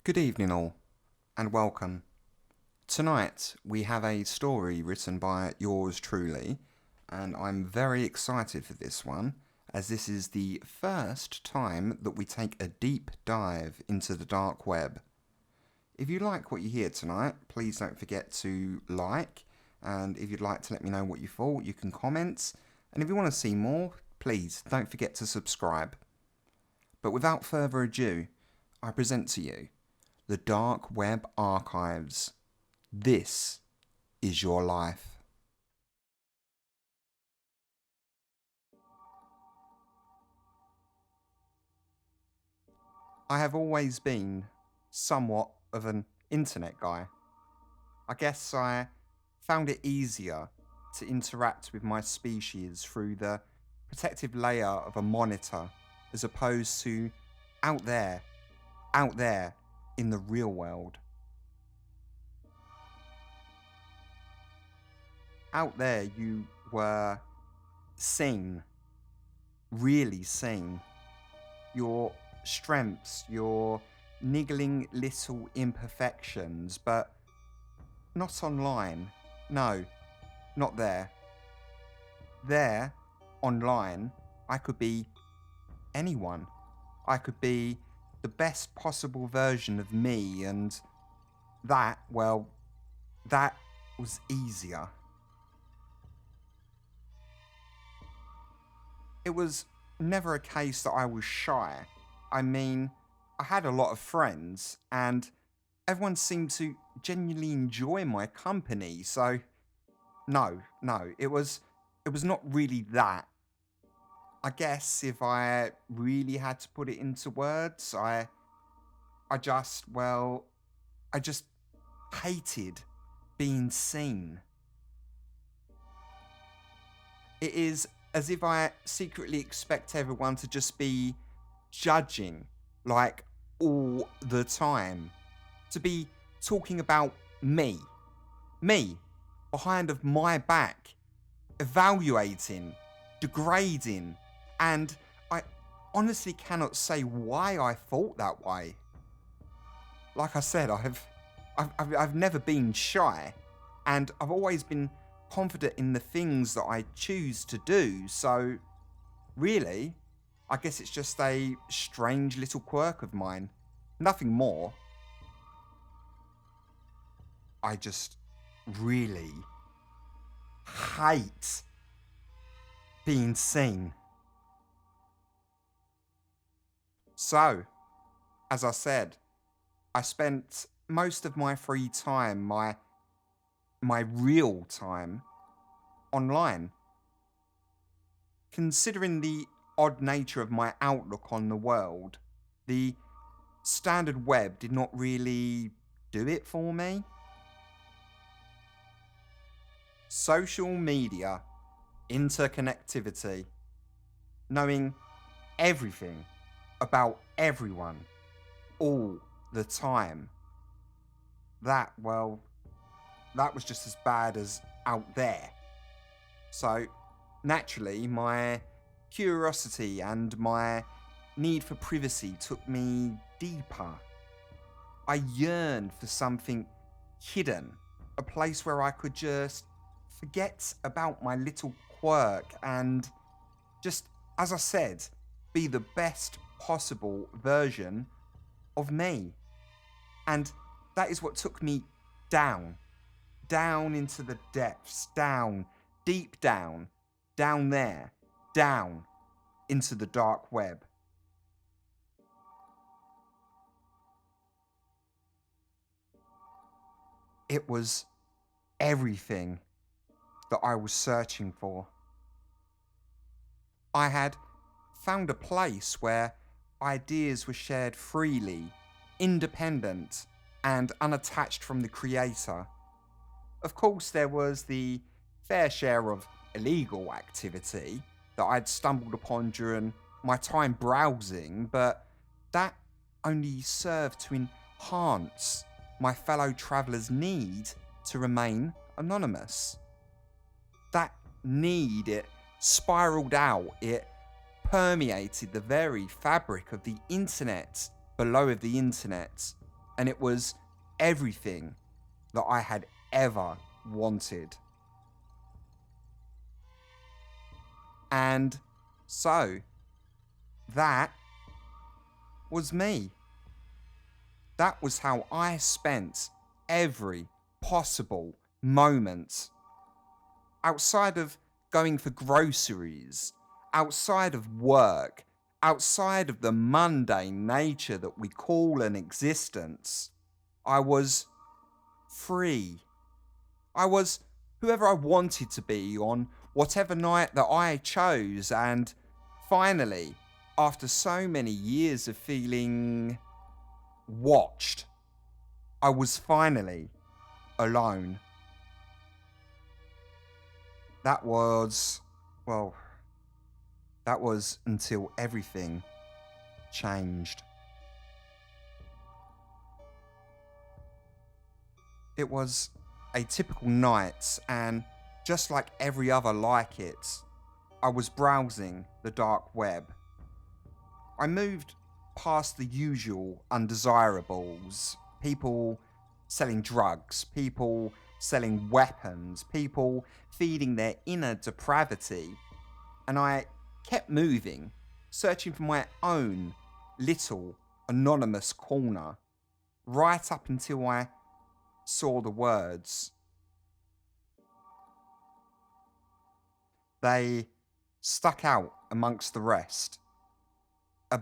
Good evening all, and welcome. Tonight we have a story written by yours truly, and I'm very excited for this one, as this is the first time that we take a deep dive into the dark web. If you like what you hear tonight, please don't forget to like, and if you'd like to let me know what you thought, you can comment, and if you want to see more, please don't forget to subscribe. But without further ado, I present to you the Dark Web Archives. This is your life. I have always been somewhat of an internet guy. I guess I found it easier to interact with my species through the protective layer of a monitor as opposed to out there in the real world. Out there you were seen, really seen. Your strengths, your niggling little imperfections, but not online. No, not there. There, online, I could be anyone. I could be the best possible version of me, and that was easier. It was never a case that I was shy. I mean, I had a lot of friends, and everyone seemed to genuinely enjoy my company, so no, it was not really that. I guess if I really had to put it into words, I just hated being seen. It is as if I secretly expect everyone to just be judging, like, all the time. To be talking about me, behind of my back, evaluating, degrading, and I honestly cannot say why I thought that way. Like I said, I've never been shy, and I've always been confident in the things that I choose to do, so really, I guess it's just a strange little quirk of mine. Nothing more. I just really hate being seen. So, as I said, I spent most of my free time, my real time, online. Considering the odd nature of my outlook on the world, the standard web did not really do it for me. Social media, interconnectivity, knowing everything about everyone all the time. That was just as bad as out there. So, naturally, my curiosity and my need for privacy took me deeper. I yearned for something hidden, a place where I could just forget about my little quirk and just, as I said, be the best possible version of me. And that is what took me down into the depths, deep down there, down into the dark web. It was everything that I was searching for. I had found a place where ideas were shared freely, independent, and unattached from the creator. Of course, there was the fair share of illegal activity that I'd stumbled upon during my time browsing, but that only served to enhance my fellow travellers' need to remain anonymous. That need, it spiraled out, it permeated the very fabric of the internet below of the internet. and it was everything that I had ever wanted. And so, that was me. That was how I spent every possible moment. Outside of going for groceries, outside of work, outside of the mundane nature that we call an existence, I was free. I was whoever I wanted to be on whatever night that I chose, and finally, after so many years of feeling watched, I was finally alone. That was until everything changed. It was a typical night, and just like every other like it, I was browsing the dark web. I moved past the usual undesirables, people selling drugs, people selling weapons, people feeding their inner depravity, and I kept moving, searching for my own little anonymous corner, right up until I saw the words. They stuck out amongst the rest. A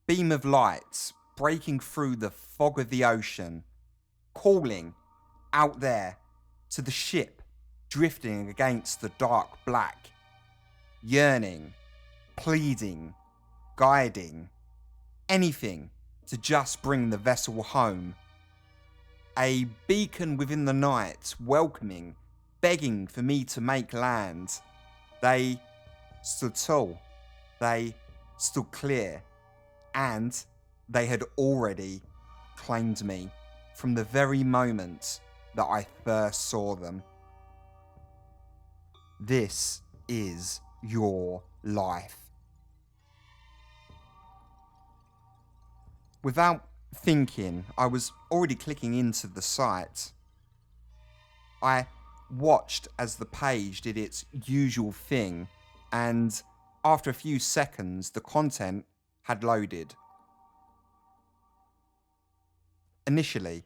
beam of light breaking through the fog of the ocean, calling out there to the ship drifting against the dark black, yearning, pleading, guiding, anything to just bring the vessel home. A beacon within the night, welcoming, begging for me to make land. They stood tall, they stood clear, and they had already claimed me from the very moment that I first saw them. This is your life. Without thinking, I was already clicking into the site. I watched as the page did its usual thing, and after a few seconds, the content had loaded. Initially,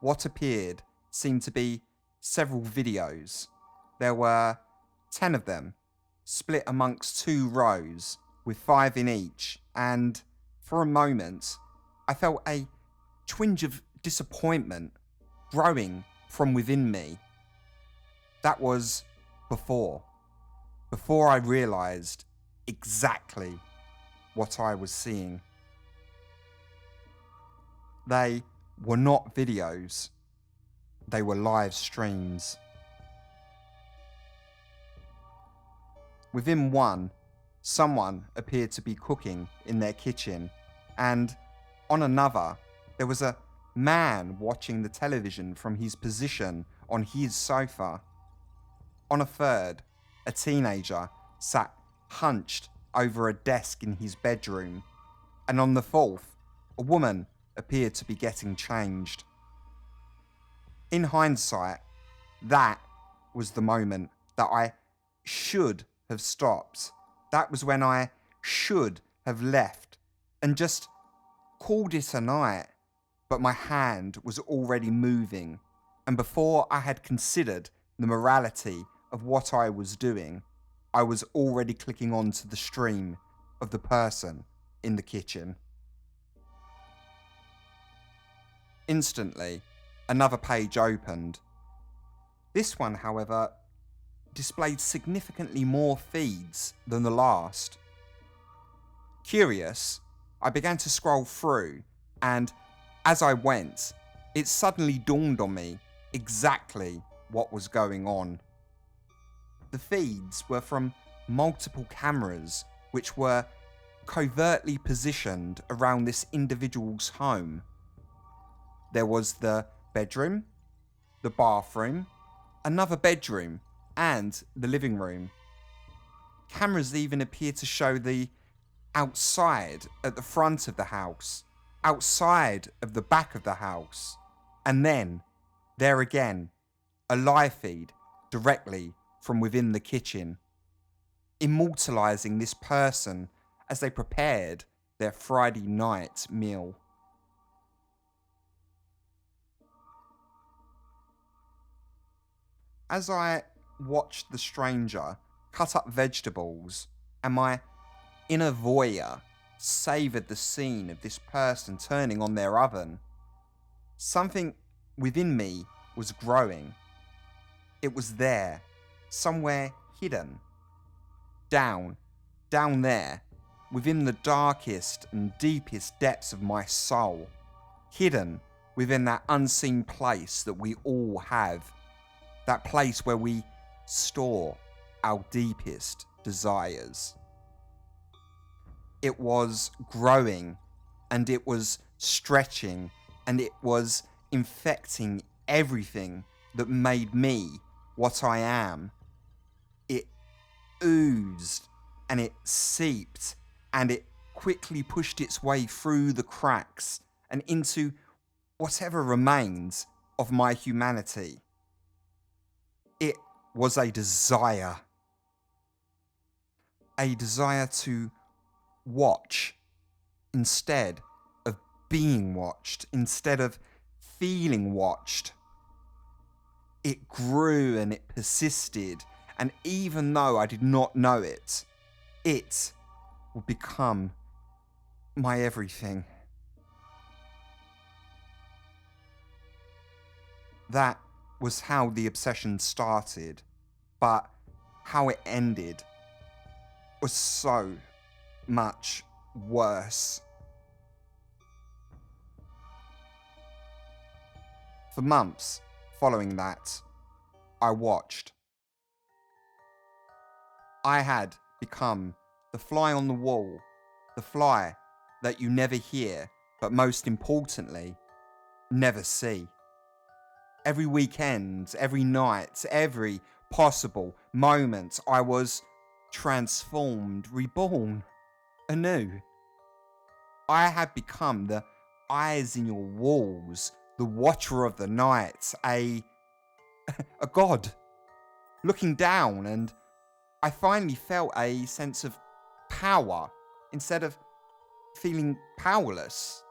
what appeared seemed to be several videos. There were 10 of them, split amongst 2 rows, with 5 in each, and for a moment, I felt a twinge of disappointment growing from within me. That was before I realised exactly what I was seeing. They were not videos, they were live streams. Within one, someone appeared to be cooking in their kitchen, and on another, there was a man watching the television from his position on his sofa. On a third, a teenager sat hunched over a desk in his bedroom, and on the fourth, a woman appeared to be getting changed. In hindsight, that was the moment that I should have stopped. That was when I should have left and just called it a night. But my hand was already moving, and before I had considered the morality of what I was doing, I was already clicking onto the stream of the person in the kitchen. Instantly, another page opened. This one, however, displayed significantly more feeds than the last. Curious, I began to scroll through, and as I went, it suddenly dawned on me exactly what was going on. The feeds were from multiple cameras which were covertly positioned around this individual's home. There was the bedroom, the bathroom, another bedroom, and the living room. Cameras even appeared to show the outside at the front of the house, outside of the back of the house, and then, there again, a live feed directly from within the kitchen, immortalising this person as they prepared their Friday night meal. As I watched the stranger cut up vegetables and my inner voyeur savoured the scene of this person turning on their oven, something within me was growing. It was there, somewhere hidden. Down there, within the darkest and deepest depths of my soul, hidden within that unseen place that we all have, that place where we store our deepest desires. It was growing, and it was stretching, and it was infecting everything that made me what I am. It oozed, and it seeped, and it quickly pushed its way through the cracks and into whatever remains of my humanity. It was a desire to watch instead of being watched, instead of feeling watched. It grew and it persisted, and even though I did not know it, it would become my everything. That was how the obsession started, but how it ended was so much worse. For months following that, I watched. I had become the fly on the wall, the fly that you never hear, but most importantly, never see. Every weekend, every night, every possible moment, I was transformed, reborn, anew. I had become the eyes in your walls, the watcher of the night, a god, looking down, and I finally felt a sense of power instead of feeling powerless.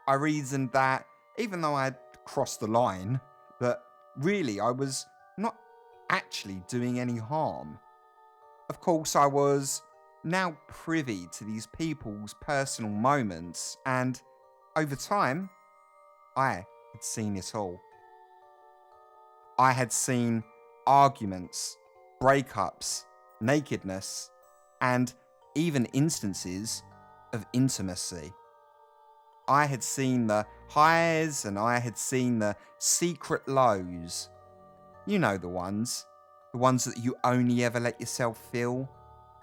I reasoned that even though I had crossed the line, that really I was not actually doing any harm. Of course, I was now privy to these people's personal moments, and over time, I had seen it all. I had seen arguments, breakups, nakedness, and even instances of intimacy. I had seen the highs and I had seen the secret lows. You know the ones that you only ever let yourself feel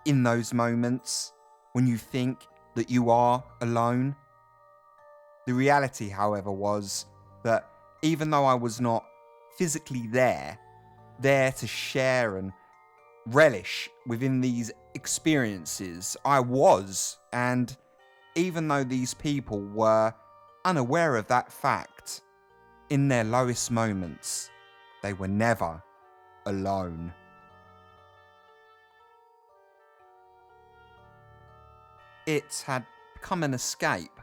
in those moments when you think that you are alone. The reality, however, was that even though I was not physically there to share and relish within these experiences, I was, and even though these people were unaware of that fact, in their lowest moments, they were never alone. It had become an escape,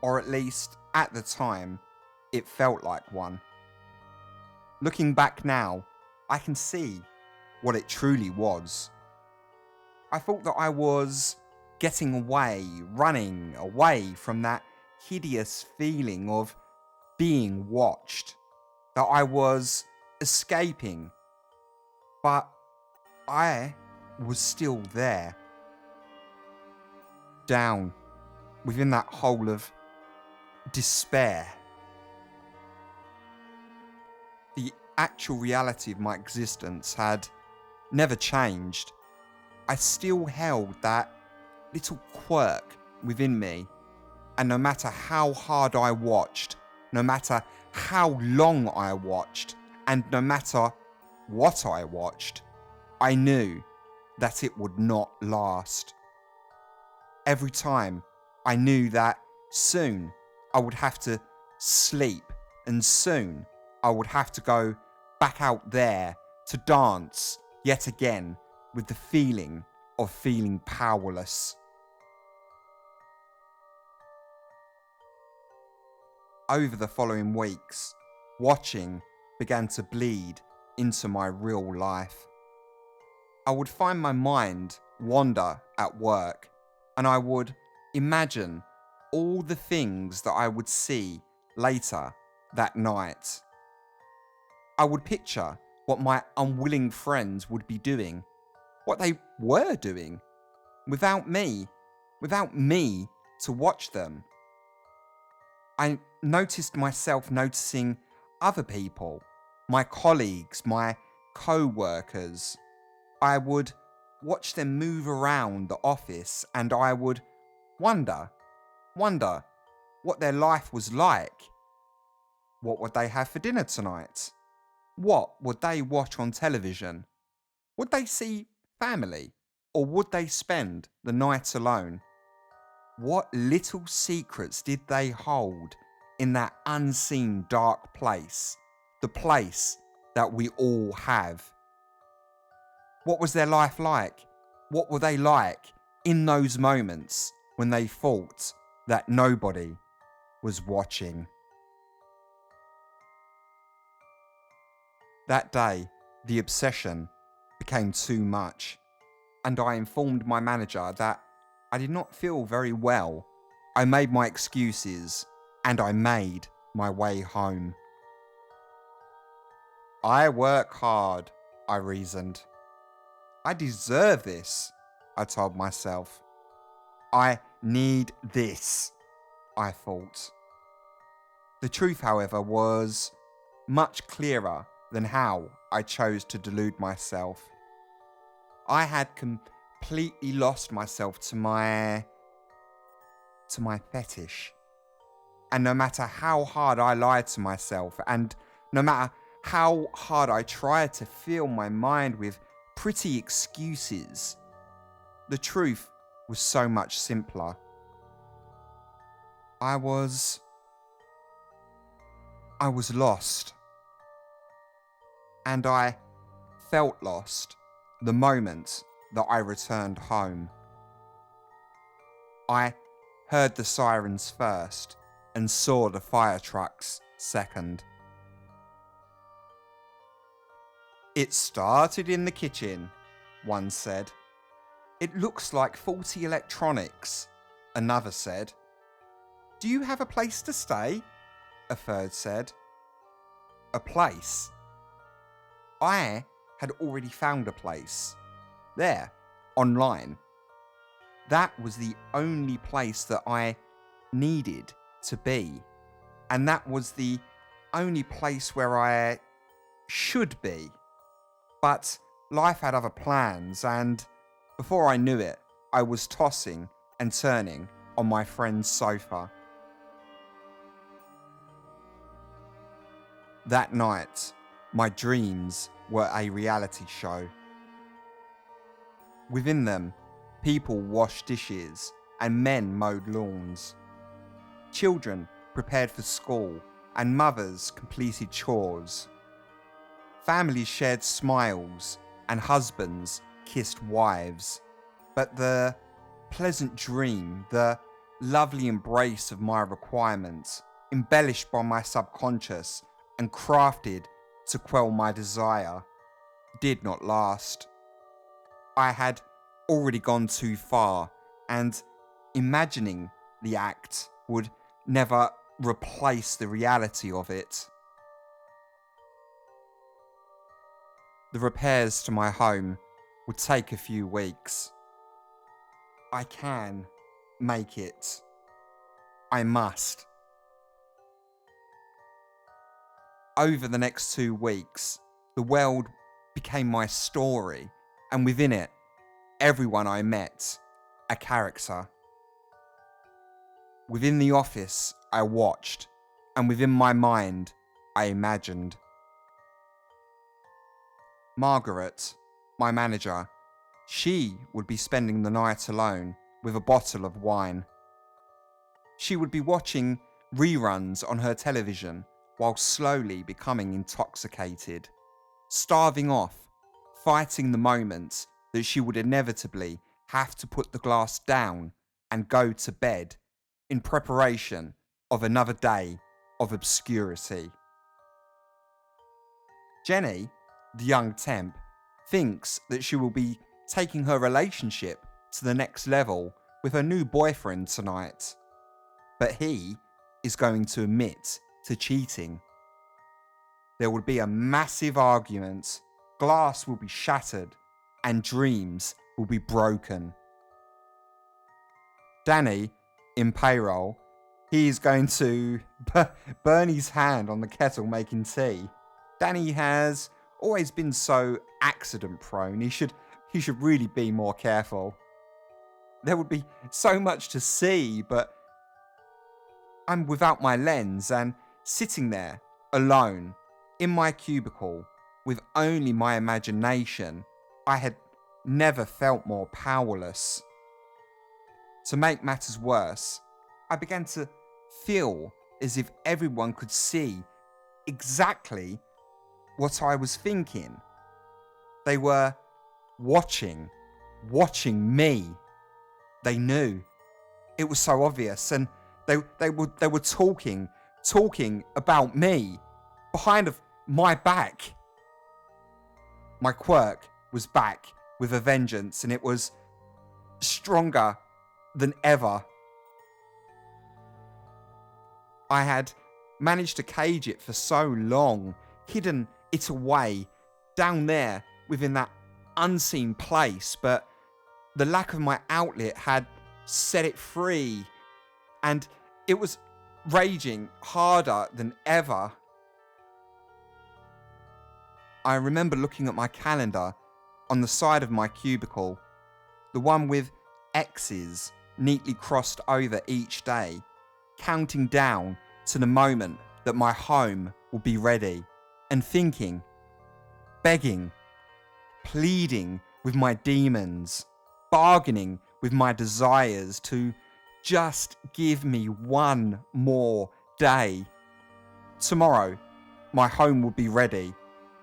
or at least at the time, it felt like one. Looking back now, I can see what it truly was. I thought that I was getting away, running away from that hideous feeling of being watched, that I was escaping, but I was still there, down within that hole of despair. The actual reality of my existence had never changed. I still held that little quirk within me, and no matter how hard I watched, no matter how long I watched, and no matter what I watched, I knew that it would not last. Every time I knew that soon I would have to sleep, and soon I would have to go back out there to dance yet again with the feeling of feeling powerless. Over the following weeks, watching began to bleed into my real life. I would find my mind wander at work, and I would imagine all the things that I would see later that night. I would picture what my unwilling friends would be doing, what they were doing, without me to watch them. I noticed myself noticing other people, my colleagues, my co-workers. I would watch them move around the office, and I would wonder what their life was like. What would they have for dinner tonight? What would they watch on television? Would they see family, or would they spend the night alone? What little secrets did they hold in that unseen dark place, the place that we all have? What was their life like? What were they like in those moments when they thought that nobody was watching? That day, the obsession became too much, and I informed my manager that I did not feel very well. I made my excuses, and I made my way home. I work hard, I reasoned. I deserve this, I told myself. I need this, I thought. The truth, however, was much clearer than how I chose to delude myself. I had completely lost myself to my fetish. And no matter how hard I lied to myself, and no matter how hard I tried to fill my mind with pretty excuses, the truth was so much simpler. I was lost. And I felt lost the moment that I returned home. I heard the sirens first and saw the fire trucks second. It started in the kitchen, one said. It looks like faulty electronics, another said. Do you have a place to stay? A third said. A place? I had already found a place. There, online. That was the only place that I needed to be. And that was the only place where I should be. But life had other plans, and before I knew it, I was tossing and turning on my friend's sofa. That night, my dreams were a reality show. Within them, people washed dishes and men mowed lawns. Children prepared for school and mothers completed chores. Families shared smiles and husbands kissed wives. But the pleasant dream, the lovely embrace of my requirements, embellished by my subconscious and crafted to quell my desire, did not last. I had already gone too far, and imagining the act would never replace the reality of it. The repairs to my home would take a few weeks. I can make it. I must. Over the next 2 weeks, the world became my story, and within it, everyone I met, a character. Within the office, I watched, and within my mind, I imagined. Margaret, my manager, she would be spending the night alone with a bottle of wine. She would be watching reruns on her television while slowly becoming intoxicated, starving off, fighting the moments that she would inevitably have to put the glass down and go to bed in preparation of another day of obscurity. Jenny, the young temp, thinks that she will be taking her relationship to the next level with her new boyfriend tonight, but he is going to admit to cheating. There will be a massive argument, glass will be shattered, and dreams will be broken. Danny, in payroll, he is going to burn his hand on the kettle making tea. Danny has always been so accident prone. He should really be more careful. There would be so much to see, but I'm without my lens and sitting there alone in my cubicle with only my imagination. I had never felt more powerless. To make matters worse, I began to feel as if everyone could see exactly what I was thinking. They were watching me. They knew. It was so obvious, and they were talking about me behind of my back. My quirk was back with a vengeance, and it was stronger than ever. I had managed to cage it for so long, hidden it away down there within that unseen place, but the lack of my outlet had set it free, and it was raging harder than ever. I remember looking at my calendar on the side of my cubicle, the one with X's neatly crossed over each day, counting down to the moment that my home will be ready, and thinking, begging, pleading with my demons, bargaining with my desires to just give me one more day. Tomorrow, my home will be ready,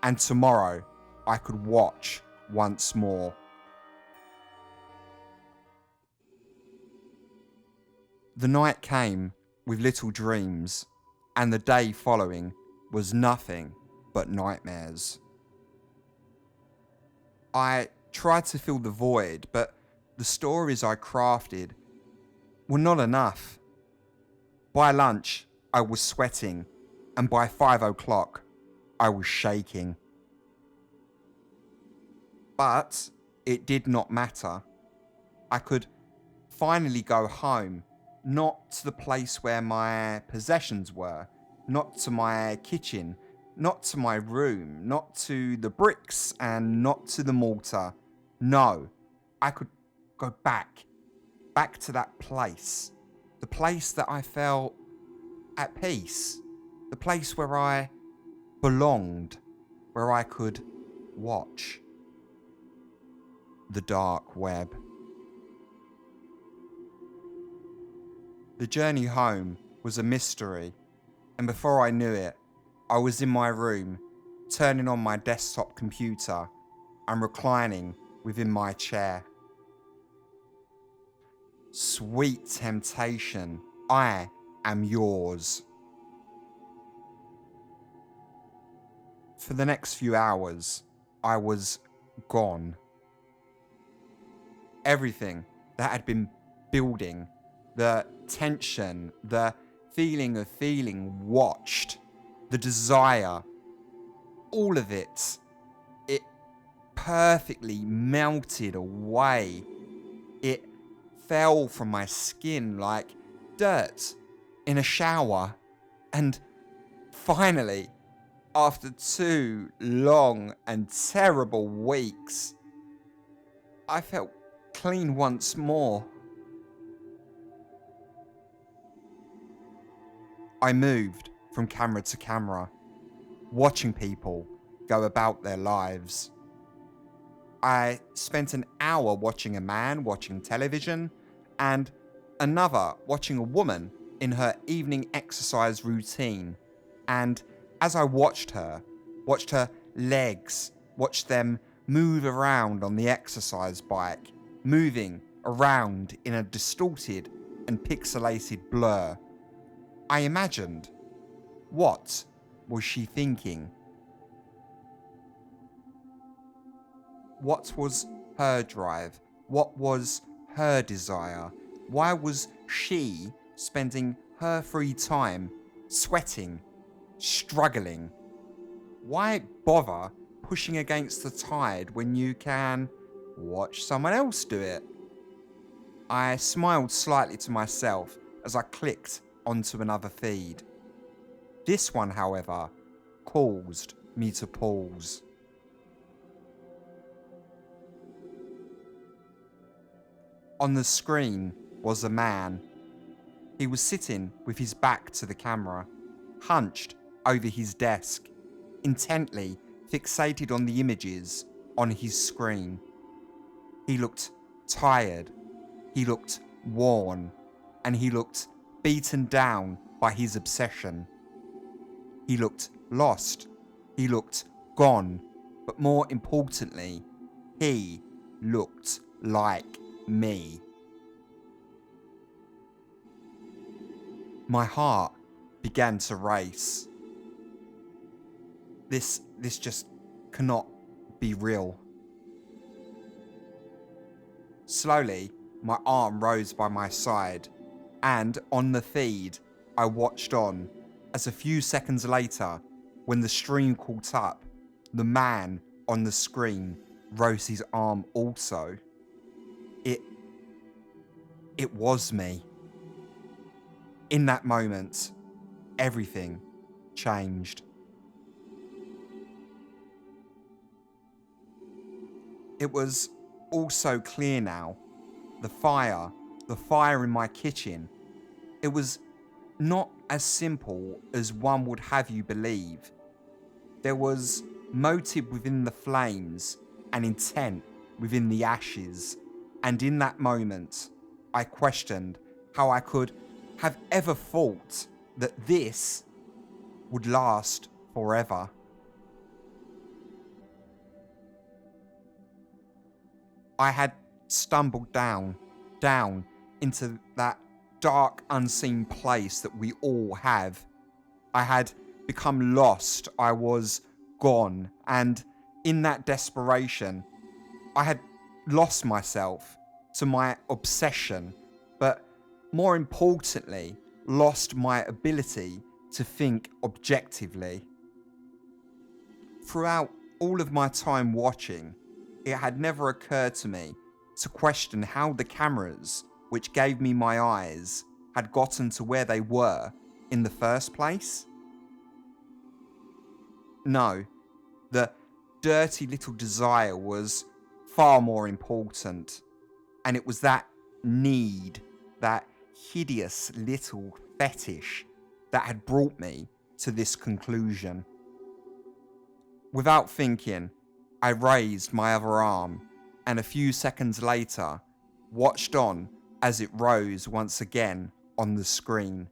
and tomorrow I could watch once more. The night came with little dreams, and the day following was nothing but nightmares. I tried to fill the void, but the stories I crafted were not enough. By lunch, I was sweating, and by 5 o'clock, I was shaking. But it did not matter. I could finally go home, not to the place where my possessions were, not to my kitchen, not to my room, not to the bricks, and not to the mortar. No, I could go back to that place, the place that I felt at peace, the place where I belonged, where I could watch the dark web. The journey home was a mystery, and before I knew it, I was in my room, turning on my desktop computer and reclining within my chair. Sweet temptation, I am yours. For the next few hours, I was gone. Everything that had been building, the tension, the feeling of feeling watched, the desire, all of it perfectly melted away. It fell from my skin like dirt in a shower. And finally, after 2 long and terrible weeks, I felt clean once more. I moved from camera to camera, watching people go about their lives. I spent an hour watching a man watching television, and another watching a woman in her evening exercise routine, and as I watched her legs, watched them move around on the exercise bike, moving around in a distorted and pixelated blur, I imagined, what was she thinking? What was her drive? What was her desire? Why was she spending her free time sweating, struggling? Why bother pushing against the tide when you can watch someone else do it? I smiled slightly to myself as I clicked onto another feed. This one, however, caused me to pause. On the screen was a man. He was sitting with his back to the camera, hunched over his desk, intently fixated on the images on his screen. He looked tired, he looked worn, and he looked beaten down by his obsession. He looked lost, he looked gone, but more importantly, he looked like me. My heart began to race. This just cannot be real. Slowly, my arm rose by my side, and on the feed, I watched on as a few seconds later, when the stream caught up, the man on the screen rose his arm also. It was me. In that moment, everything changed. It was all so clear now. The fire in my kitchen. It was not as simple as one would have you believe. There was motive within the flames and intent within the ashes. And in that moment, I questioned how I could have ever thought that this would last forever. I had stumbled down into that dark, unseen place that we all have. I had become lost. I was gone. And in that desperation, I had lost myself to my obsession, but more importantly, lost my ability to think objectively. Throughout all of my time watching, it had never occurred to me to question how the cameras, which gave me my eyes, had gotten to where they were in the first place. No, the dirty little desire was far more important, and it was that need, that hideous little fetish, that had brought me to this conclusion. Without thinking, I raised my other arm, and a few seconds later, watched on as it rose once again on the screen.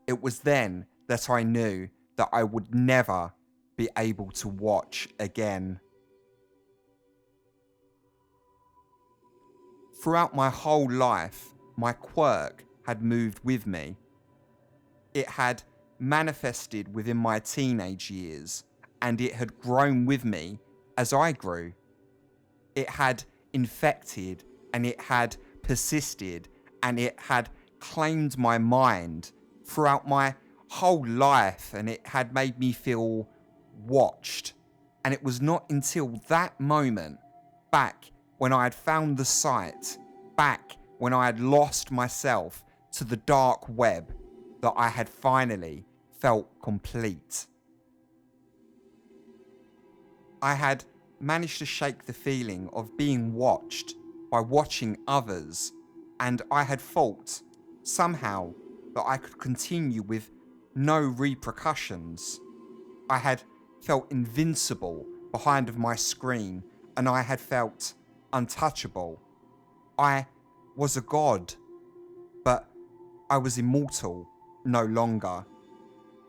It was then that I knew that I would never be able to watch again. Throughout my whole life, my quirk had moved with me. It had manifested within my teenage years, and it had grown with me as I grew. It had infected, and it had persisted, and it had claimed my mind throughout my whole life, and it had made me feel watched. And it was not until that moment, back when I had found the site, back when I had lost myself to the dark web, that I had finally felt complete. I had managed to shake the feeling of being watched by watching others, and I had thought somehow that I could continue with no repercussions. I had felt invincible behind of my screen, and I had felt untouchable. I was a god, but I was immortal no longer.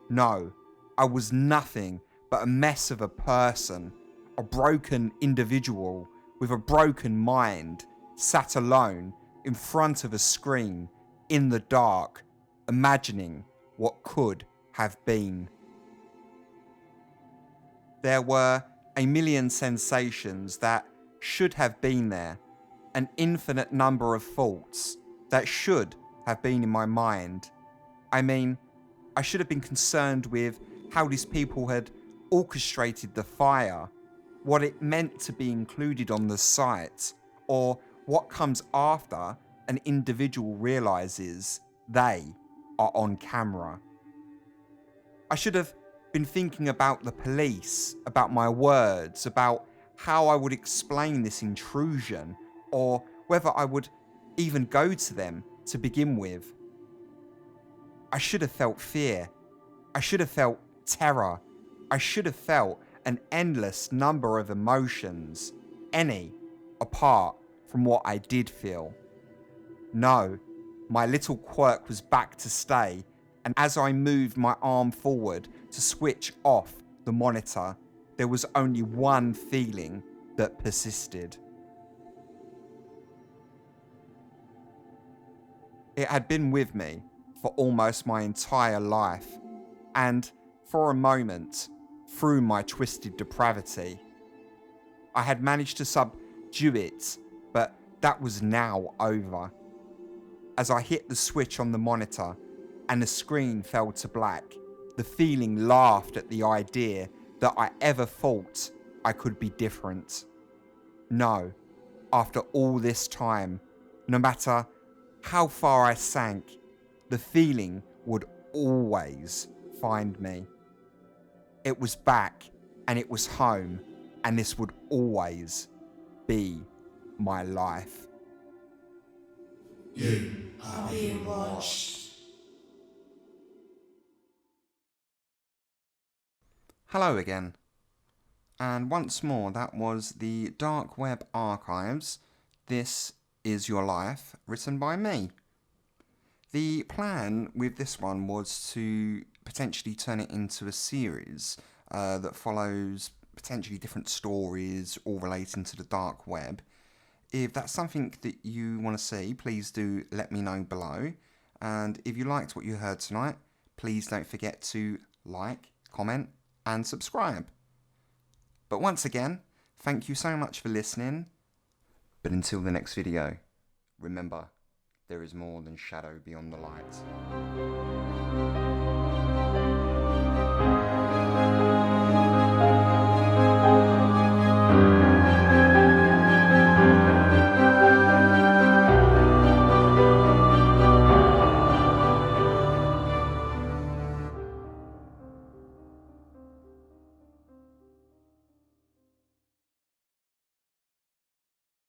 No, I was nothing but a mess of a person, a broken individual with a broken mind, sat alone in front of a screen, in the dark, imagining what could have been. There were a million sensations that should have been there, an infinite number of thoughts that should have been in my mind. I mean, I should have been concerned with how these people had orchestrated the fire, what it meant to be included on the site, or what comes after an individual realizes they are on camera. I should have been thinking about the police, about my words, about how I would explain this intrusion, or whether I would even go to them to begin with. I should have felt fear. I should have felt terror. I should have felt an endless number of emotions, any apart from what I did feel. No, my little quirk was back to stay, and as I moved my arm forward to switch off the monitor, there was only one feeling that persisted. It had been with me for almost my entire life, and for a moment, through my twisted depravity, I had managed to subdue it, but that was now over. As I hit the switch on the monitor and the screen fell to black, the feeling laughed at the idea that I ever thought I could be different. No, after all this time, no matter how far I sank, the feeling would always find me. It was back and it was home, and this would always be my life. You are being watched. Hello again. And once more, that was the Dark Web Archives. This is Your Life, written by me. The plan with this one was to potentially turn it into a series that follows potentially different stories all relating to the dark web. If that's something that you want to see, please do let me know below. And if you liked what you heard tonight, please don't forget to like, comment, and subscribe. But once again, thank you so much for listening. But until the next video, remember, there is more than shadow beyond the light.